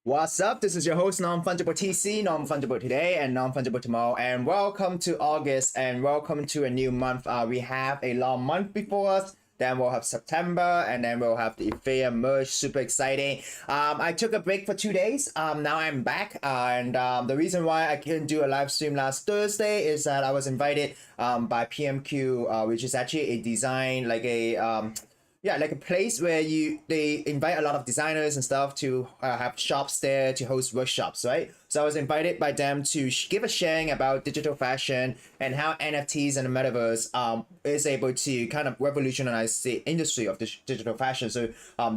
What's up? This is your host, Non-Fungible TC, Non-Fungible today and Non-Fungible tomorrow. And welcome to August and welcome to a new month. We have a long month before us. Then we'll have September and then we'll have the Ethereum merge. Super exciting. I took a break for 2 days. Now I'm back. And the reason why I couldn't do a live stream last Thursday is that I was invited by PMQ, which is actually a design, like a like a place where they invite a lot of designers and stuff to have shops there to host workshops, right? So I was invited by them to give a sharing about digital fashion and how NFTs and the metaverse is able to kind of revolutionize the industry of digital fashion. So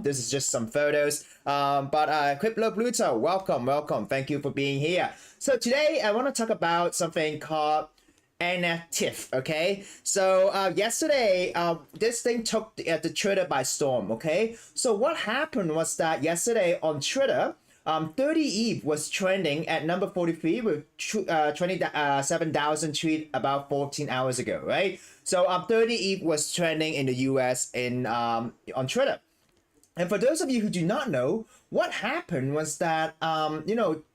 this is just some photos. Crypto Bluto, welcome. Thank you for being here. So today I want to talk about something called NFTiff. Okay, so yesterday this thing took the Twitter by storm. Okay, so what happened was that yesterday on Twitter 30 ETH was trending at number 43 with 27,000 tweets about 14 hours ago, right? So 30 ETH was trending in the US on Twitter. And for those of you who do not know, what happened was that,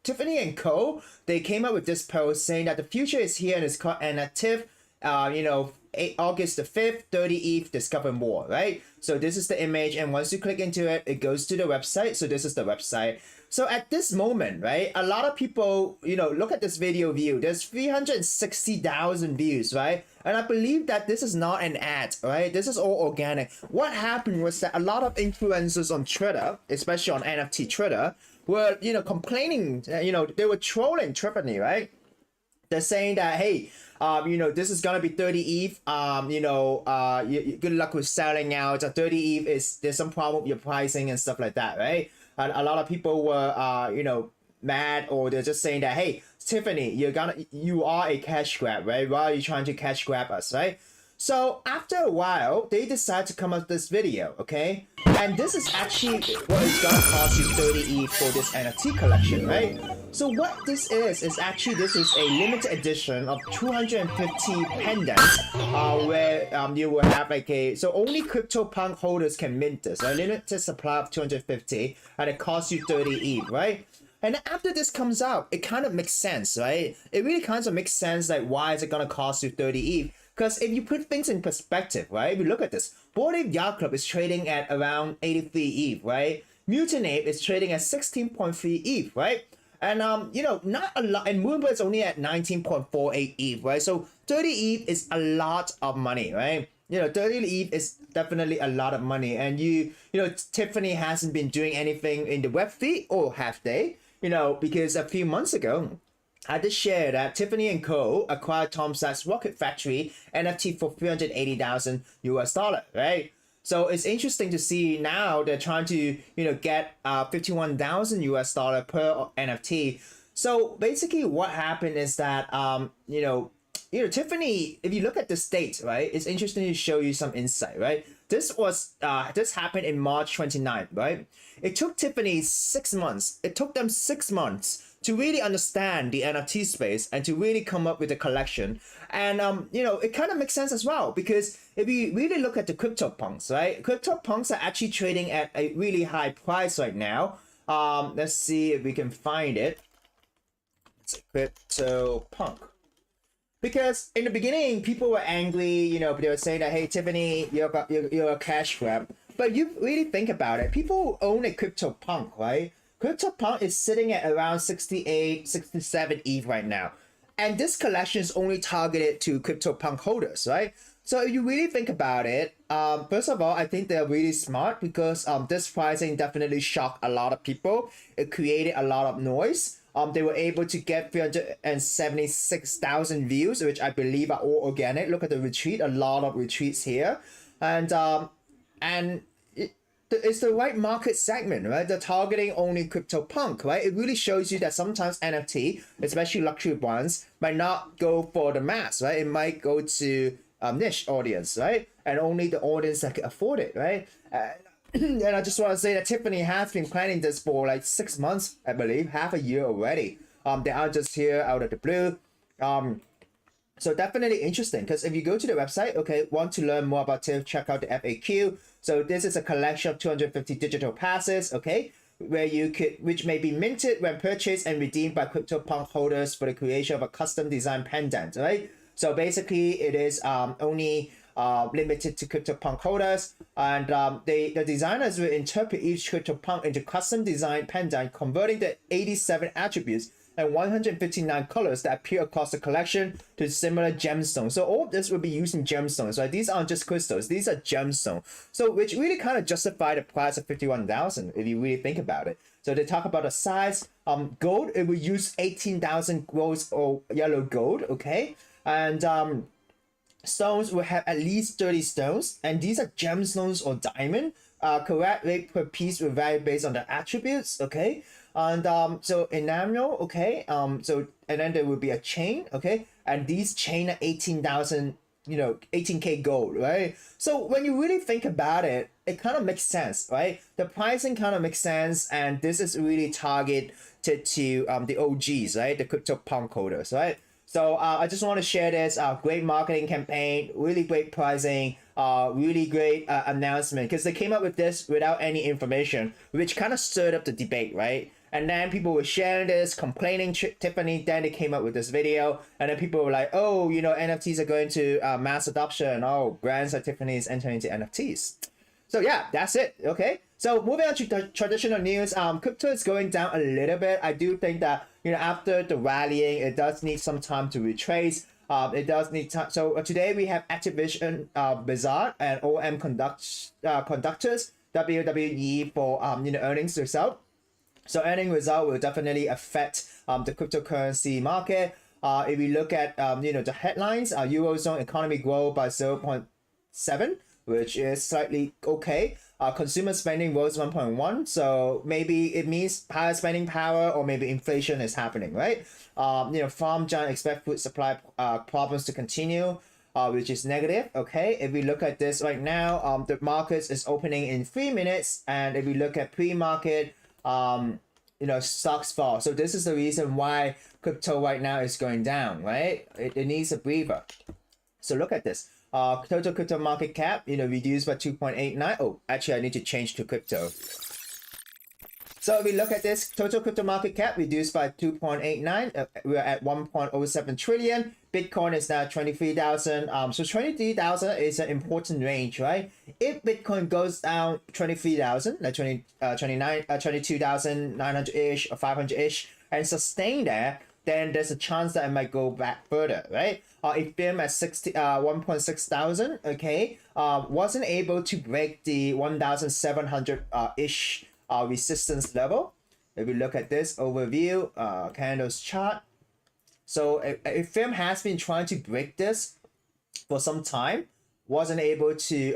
Tiffany and Co., they came up with this post saying that the future is here and it's called NFTiff, August the 5th, 30 ETH, discover more, right? So this is the image, and once you click into it, it goes to the website. So this is the website. So at this moment, right, a lot of people, look at this video view. There's 360,000 views, right? And I believe that this is not an ad, right? This is all organic. What happened was that a lot of influencers on Twitter, especially on NFT Twitter, were, complaining, they were trolling Tiffany, right? They're saying that, hey, this is gonna be 30 ETH. Good luck with selling out. 30 ETH there's some problem with your pricing and stuff like that, right? And a lot of people were, mad, or they're just saying that, hey, Tiffany, you are a cash grab, right? Why are you trying to cash grab us, right? So after a while, they decide to come up with this video, okay? And this is actually what is gonna cost you 30 ETH for this NFT collection, right? So what this is actually, this is a limited edition of 250 pendants, where you will have so only CryptoPunk holders can mint this, a limited supply of 250, and it costs you 30 ETH, right? And after this comes out, it kind of makes sense, right? It really kind of makes sense, like, why is it gonna cost you 30 ETH? Because if you put things in perspective, right? If you look at this, Bored Ape Yacht Club is trading at around 83 ETH, right? Mutant Ape is trading at 16.3 ETH, right? And not a lot, and Moonbird is only at 19.48 ETH, right? So 30 ETH is a lot of money, right? 30 ETH is definitely a lot of money. And Tiffany hasn't been doing anything in the Web3, or have they? Because a few months ago, I did share that Tiffany and Co. acquired Tom Sachs Rocket Factory NFT for $380,000 US, right? So it's interesting to see now they're trying to, get 51,000 US per NFT. So basically what happened is that, Tiffany, if you look at the state, right, it's interesting to show you some insight, right? This happened in March 29th, right? It took Tiffany 6 months. It took them 6 months to really understand the NFT space and to really come up with a collection. And, it kind of makes sense as well, because if you really look at the CryptoPunks, right? CryptoPunks are actually trading at a really high price right now. Let's see if we can find it. It's a CryptoPunk. Because in the beginning, people were angry, they were saying that, hey, Tiffany, you're a cash grab. But you really think about it, people own a CryptoPunk, right? CryptoPunk is sitting at around 68, 67 ETH right now. And this collection is only targeted to CryptoPunk holders, right? So if you really think about it, first of all, I think they're really smart, because this pricing definitely shocked a lot of people. It created a lot of noise. They were able to get 376,000 views, which I believe are all organic. Look at the retweet, a lot of retweets here. And it's the right market segment, right? They're targeting only CryptoPunk, right? It really shows you that sometimes NFT, especially luxury brands, might not go for the mass, right? It might go to a niche audience, right? And only the audience that can afford it, right? And I just want to say that Tiffany has been planning this for like 6 months, I believe, half a year already. They aren't just here out of the blue. So definitely interesting, because if you go to the website, okay, want to learn more about TIFF, check out the FAQ. So this is a collection of 250 digital passes, okay? which may be minted when purchased and redeemed by CryptoPunk holders for the creation of a custom design pendant, right? So basically, it is only limited to CryptoPunk holders, and the designers will interpret each CryptoPunk into custom design pendant, converting the 87 attributes and 159 colors that appear across the collection to similar gemstones. So all of this will be using gemstones, right? These aren't just crystals, these are gemstones. So which really kind of justify the price of 51,000 if you really think about it. So they talk about the size. Gold, it will use 18,000 rose or yellow gold, okay? And stones will have at least 30 stones, and these are gemstones or diamond. Correct rate per piece will vary based on the attributes, okay? And so enamel, okay, so and then there will be a chain, okay, and these chain are 18,000, 18k gold, right? So when you really think about it, it kind of makes sense, right? The pricing kind of makes sense, and this is really targeted to the OGs, right? The CryptoPunk holders, right? So I just want to share this great marketing campaign, really great pricing, really great announcement, because they came up with this without any information, which kind of stirred up the debate, right? And then people were sharing this, complaining Tiffany. Then they came up with this video, and then people were like, "Oh, NFTs are going to mass adoption. Oh, brands like Tiffany is entering into NFTs." So yeah, that's it. Okay. So moving on to the traditional news, crypto is going down a little bit. I do think that after the rallying, it does need some time to retrace. It does need time. So today we have Activision Blizzard and OM conductors WWE for earnings result. So earning result will definitely affect the cryptocurrency market. If we look at the headlines, Eurozone economy grow by 0.7, which is slightly okay. Consumer spending rose 1.1, so maybe it means higher spending power, or maybe inflation is happening, right? Farm giant expect food supply problems to continue, which is negative. Okay, if we look at this right now, the market is opening in 3 minutes, and if we look at pre-market, stocks fall. So this is the reason why crypto right now is going down, right? It needs a breather. So look at this. Total crypto market cap, reduced by 2.89. Oh, actually, I need to change to crypto. So if we look at this, total crypto market cap reduced by 2.89. We're at 1.07 trillion. Bitcoin is now 23,000. So 23,000 is an important range, right? If Bitcoin goes down 23,000, like 22,900-ish or 500-ish, and sustain there, then there's a chance that it might go back further, right? Ethereum at 1.6 thousand, okay, wasn't able to break the 1,700-ish resistance level. If we look at this overview, candles chart, so Ethereum has been trying to break this for some time, wasn't able to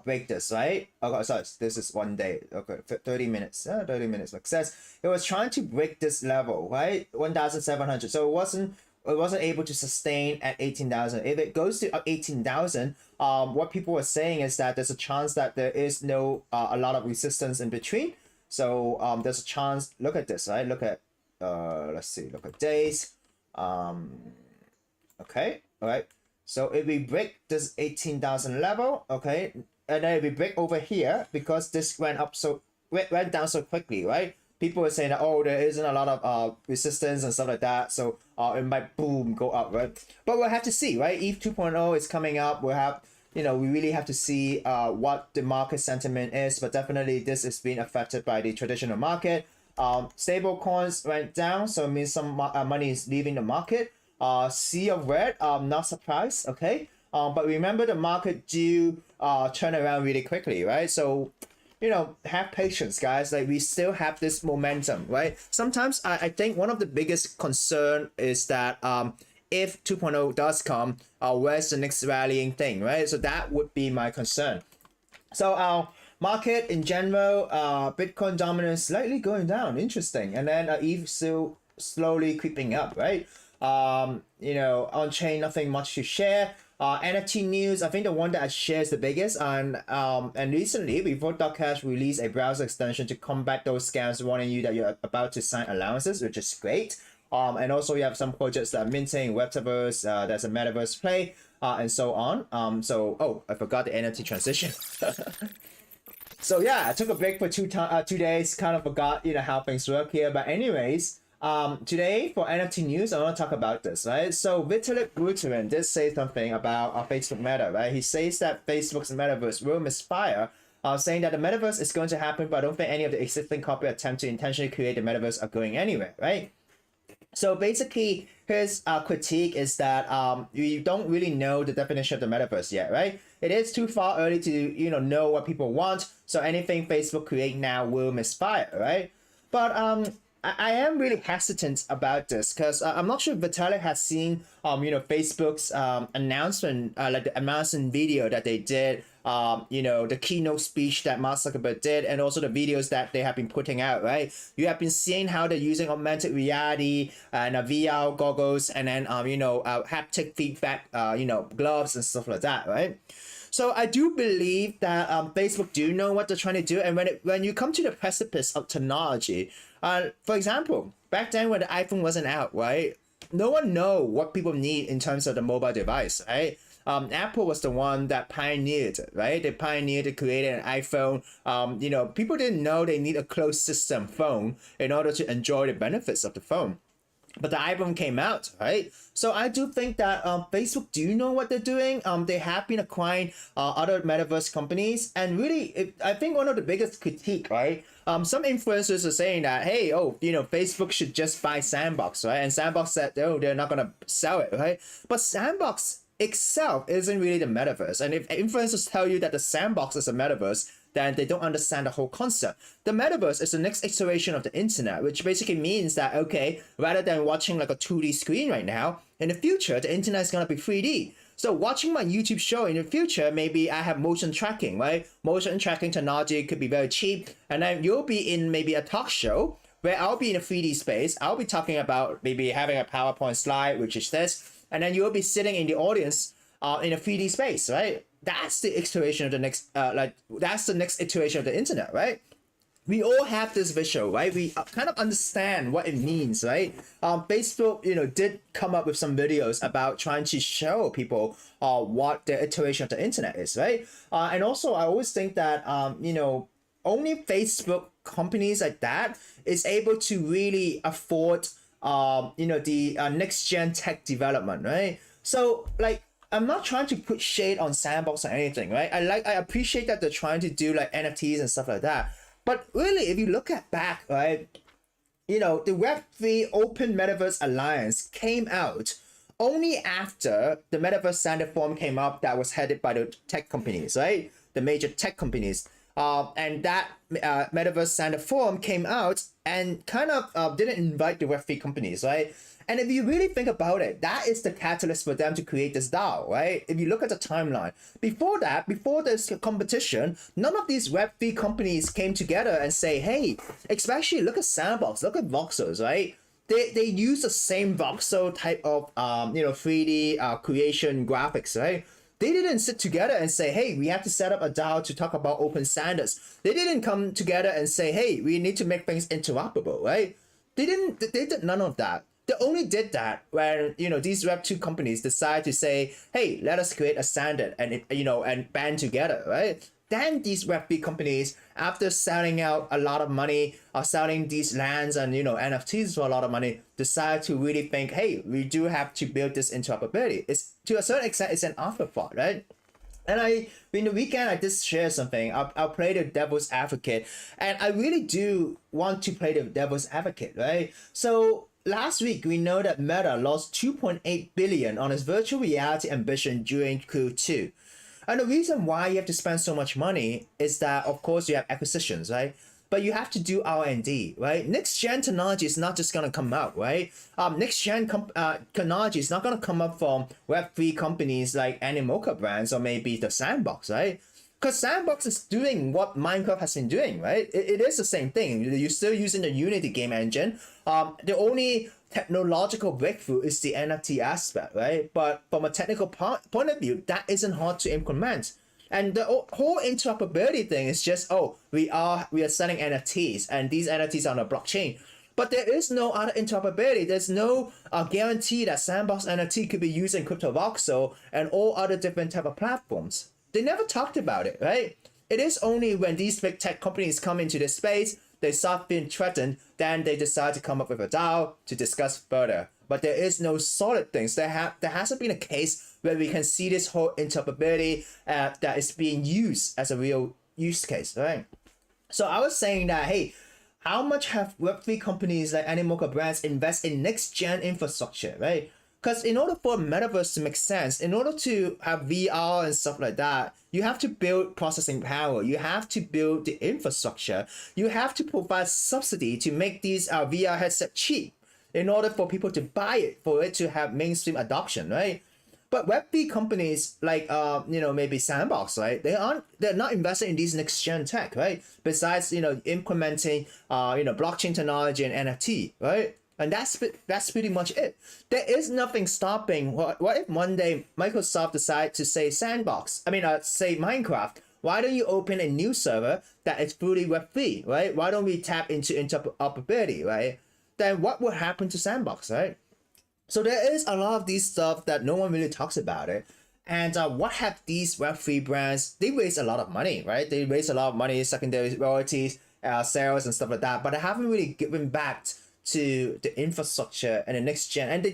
break this, right? Okay, sorry, this is 1 day. Okay, 30 minutes. 30 minutes success. It was trying to break this level, right? 1,700. So it wasn't able to sustain at 18,000. If it goes to 18,000, what people were saying is that there's a chance that there is no a lot of resistance in between. So there's a chance. Look at this, right? Look at let's see. Look at days. Okay, all right. So if we break this 18,000 level, okay, and then if we break over here, because this went down so quickly, right? People were saying that, oh, there isn't a lot of resistance and stuff like that, so it might boom go up, right? But we'll have to see, right? ETH 2.0 is coming up. We'll have, we really have to see what the market sentiment is, but definitely this is being affected by the traditional market. Stable coins went down, so it means some money is leaving the market. Sea of red, not surprised, okay? But remember, the market do turn around really quickly, right? So have patience, guys. Like, we still have this momentum, right? Sometimes I think one of the biggest concern is that if 2.0 does come, where's the next rallying thing, right? So that would be my concern. So our market in general, Bitcoin dominance slightly going down, interesting, and then ETH still slowly creeping up, right? On chain, nothing much to share. NFT news, I think the one that I share is the biggest, and recently Revolt.cash released a browser extension to combat those scams, warning you that you're about to sign allowances, which is great. And also you have some projects that are minting metaverse, there's a metaverse play, and so on. I forgot the NFT transition. So yeah, I took a break for 2 days, kind of forgot, how things work here. But anyways, today for NFT news, I want to talk about this, right? So Vitalik Buterin did say something about Facebook Meta, right? He says that Facebook's metaverse will misfire, saying that the metaverse is going to happen, but I don't think any of the existing corporate attempts to intentionally create the metaverse are going anywhere, right? So basically, his critique is that we don't really know the definition of the metaverse yet, right? It is too far early to know what people want. So anything Facebook create now will misfire, right? But I am really hesitant about this because I'm not sure if Vitalik has seen Facebook's announcement, like the announcement video that they did, the keynote speech that Mark Zuckerberg did, and also the videos that they have been putting out, right? You have been seeing how they're using augmented reality and VR goggles, and then haptic feedback, gloves and stuff like that, right? So I do believe that Facebook do know what they're trying to do, and when you come to the precipice of technology, for example, back then when the iPhone wasn't out, right? No one know what people need in terms of the mobile device, right? Apple was the one that pioneered it, right? They pioneered to create an iPhone. People didn't know they need a closed system phone in order to enjoy the benefits of the phone. But the iPhone came out, right? So I do think that Facebook do know what they're doing. They have been acquiring other metaverse companies, and really, I think one of the biggest critique, right? Some influencers are saying that, hey, Facebook should just buy Sandbox, right? And Sandbox said, oh, they're not gonna sell it, right? But Sandbox itself isn't really the metaverse, and if influencers tell you that the Sandbox is a metaverse, then they don't understand the whole concept. The metaverse is the next iteration of the internet, which basically means that, okay, rather than watching like a 2D screen right now, in the future, the internet is going to be 3D. So watching my YouTube show in the future, maybe I have motion tracking, right? Motion tracking technology could be very cheap. And then you'll be in maybe a talk show where I'll be in a 3D space. I'll be talking about maybe having a PowerPoint slide, which is this. And then you'll be sitting in the audience in a 3D space, right? That's the iteration of the next, that's the next iteration of the internet, right? We all have this visual, right? We kind of understand what it means, right? Facebook, did come up with some videos about trying to show people what the iteration of the internet is, right? And also, I always think that, only Facebook companies like that is able to really afford, the next gen tech development, right? So, I'm not trying to put shade on Sandbox or anything, right? I appreciate that they're trying to do like NFTs and stuff like that. But really, if you look at back, right, the Web3 Open Metaverse Alliance came out only after the Metaverse Standard Forum came up that was headed by the tech companies, right? The major tech companies. And that Metaverse Standard Forum came out and kind of didn't invite the Web3 companies, right? And if you really think about it, that is the catalyst for them to create this DAO, right? If you look at the timeline, before that, before this competition, none of these Web3 companies came together and say, hey, especially look at Sandbox, look at voxels, right? They use the same voxel type of 3D creation graphics, right? They didn't sit together and say, hey, we have to set up a DAO to talk about open standards. They didn't come together and say, hey, we need to make things interoperable, right? They did none of that. They only did that when these Web2 companies decide to say, hey, let us create a standard and and band together, right? Then these Web3 companies, after selling out a lot of money, or selling these lands and NFTs for a lot of money, decide to really think, hey, we do have to build this interoperability. It's to a certain extent, it's an afterthought, right? And in the weekend, I just share something. I'll play the devil's advocate, and I really do want to play the devil's advocate, right? So last week, we know that Meta lost 2.8 billion on its virtual reality ambition during Q2. And the reason why you have to spend so much money is that, of course, you have acquisitions, right? But you have to do R&D, right? Next gen technology is not just gonna come out, right? Next gen technology is not gonna come up from Web3 companies like Animoca brands or maybe the Sandbox, right? Because Sandbox is doing what Minecraft has been doing, right? It is the same thing. You're still using the Unity game engine. The only technological breakthrough is the NFT aspect, right? But from a technical point of view, that isn't hard to implement. And the whole interoperability thing is just, we are selling NFTs, and these NFTs are on a blockchain. But there is no other interoperability. There's no guarantee that Sandbox NFT could be used in CryptoVoxel and all other different type of platforms. They never talked about it, right? it is only when these big tech companies come into this space, they start being threatened, then they decide to come up with a DAO to discuss further. But there is no solid things. There hasn't been a case where we can see this whole interoperability that is being used as a real use case, right? So I was saying that, hey, how much have Web3 companies like Animoca Brands invest in next-gen infrastructure, right? Because in order for metaverse to make sense, in order to have VR and stuff like that, you have to build processing power. You have to build the infrastructure. You have to provide subsidy to make these VR headset cheap in order for people to buy it, for it to have mainstream adoption, right? But Web3 companies like maybe Sandbox, right? They're not investing in these next gen tech, right? Besides implementing blockchain technology and NFT, right? And that's pretty much it. There is nothing stopping. What if one day Microsoft decide to say Sandbox? Say Minecraft. Why don't you open a new server that is fully Web3, right? Why don't we tap into interoperability, right? Then what would happen to Sandbox, right? So there is a lot of these stuff that no one really talks about it. And what have these Web3 brands? They raise a lot of money, right? They raise a lot of money, secondary royalties, sales and stuff like that. But they haven't really given back to the infrastructure and the next gen. And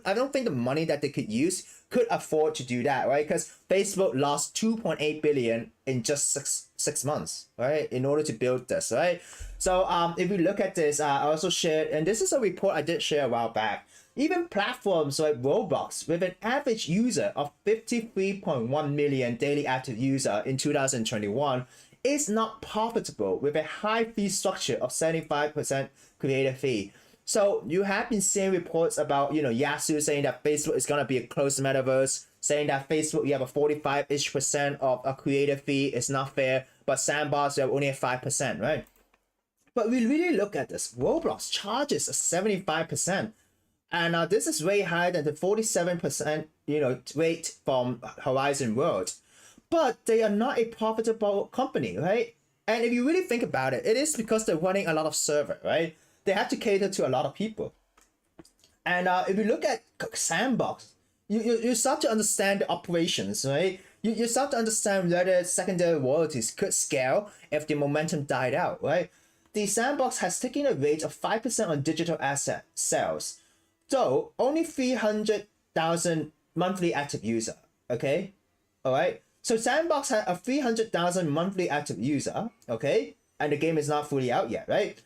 I don't think the money that they could use could afford to do that, right? Because Facebook lost 2.8 billion in just six months, right? In order to build this, right? So if we look at this, I also shared, and this is a report I did share a while back. Even platforms like Roblox, with an average user of 53.1 million daily active user in 2021, is not profitable with a high fee structure of 75% creator fee. So you have been seeing reports about, Yasu saying that Facebook is going to be a closed metaverse, saying that Facebook, you have a 45-ish% of a creator fee, is not fair, but Sandbox, you have only a 5%, right? But we really look at this. Roblox charges a 75%. And this is way higher than the 47%, rate from Horizon World. But they are not a profitable company, right? And if you really think about it, it is because they're running a lot of server, right? They have to cater to a lot of people. And if you look at Sandbox, you start to understand the operations, right? You start to understand whether secondary royalties could scale if the momentum died out, right? The Sandbox has taken a rate of 5% on digital asset sales, though only 300,000 monthly active user, okay? All right? So Sandbox had a 300,000 monthly active user, okay? And the game is not fully out yet, right?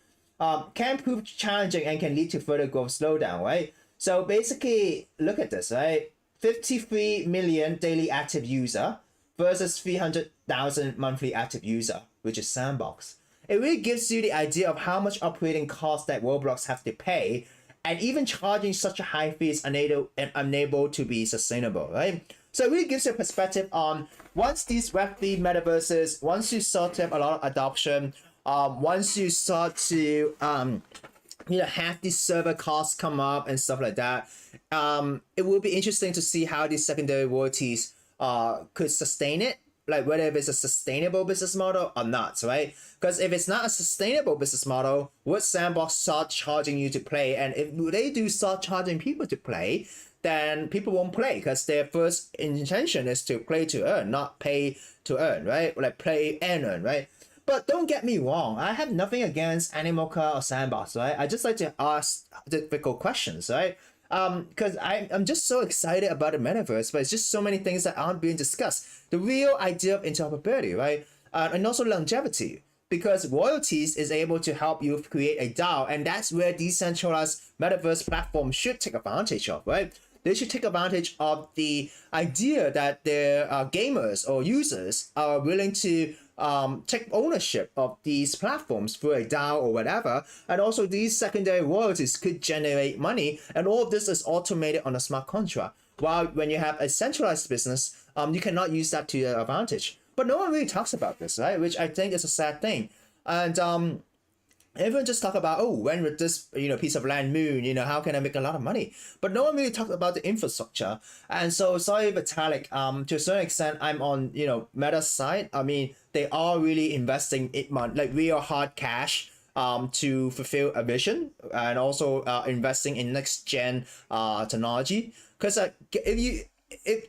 Can prove challenging and can lead to further growth slowdown, right? So basically, look at this, right? 53 million daily active user versus 300,000 monthly active user, which is Sandbox. It really gives you the idea of how much operating costs that Roblox have to pay, and even charging such a high fee is unable to be sustainable, right? So it really gives you a perspective on once these Web3 metaverses, once you start to have a lot of adoption, once you start to have these server costs come up and stuff like that, it will be interesting to see how these secondary royalties could sustain it, like whether it's a sustainable business model or not, right? Because if it's not a sustainable business model, would Sandbox start charging you to play? And if they do start charging people to play, then people won't play, because their first intention is to play to earn, not pay to earn, right? Like play and earn, right? But don't get me wrong, I have nothing against Animoca or Sandbox, right? I just like to ask difficult questions, right? Because I'm just so excited about the metaverse, but it's just so many things that aren't being discussed. The real idea of interoperability, right? And also longevity, because royalties is able to help you create a DAO, and that's where decentralized metaverse platforms should take advantage of, right? They should take advantage of the idea that their gamers or users are willing to take ownership of these platforms through a DAO or whatever, and also these secondary royalties could generate money, and all of this is automated on a smart contract. While when you have a centralized business, you cannot use that to your advantage. But no one really talks about this, right? Which I think is a sad thing. And everyone just talk about, oh, when with this piece of land moon, how can I make a lot of money? But no one really talked about the infrastructure. And so sorry, Vitalik, to a certain extent, I'm on Meta's side. I mean, they are really investing like real hard cash to fulfill a vision, and also investing in next gen technology. Because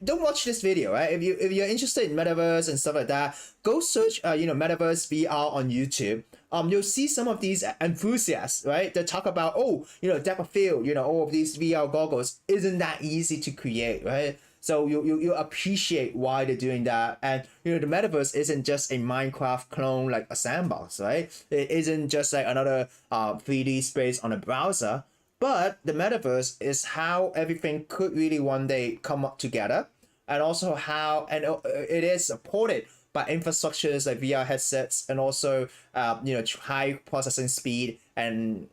don't watch this video, right? If you're interested in metaverse and stuff like that, go search metaverse VR on YouTube. You'll see some of these enthusiasts, right? That talk about, depth of field, all of these VR goggles isn't that easy to create, right? So you appreciate why they're doing that. And the metaverse isn't just a Minecraft clone like a sandbox, right? It isn't just like another 3D space on a browser. But the metaverse is how everything could really one day come up together, and also how it is supported by infrastructures like VR headsets, and also high processing speed and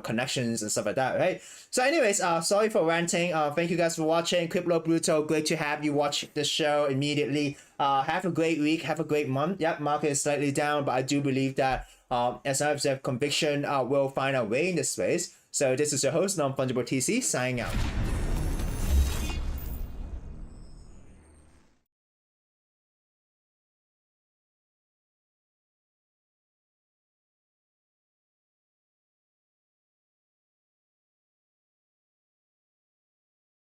connections and stuff like that, right? So anyways, sorry for ranting. Thank you guys for watching. Crypto Brutal, great to have you watch the show immediately. Have a great week, have a great month. Yep, market is slightly down, but I do believe that as I have conviction, we'll find our way in this space. So this is your host, Non-Fungible TC, signing out.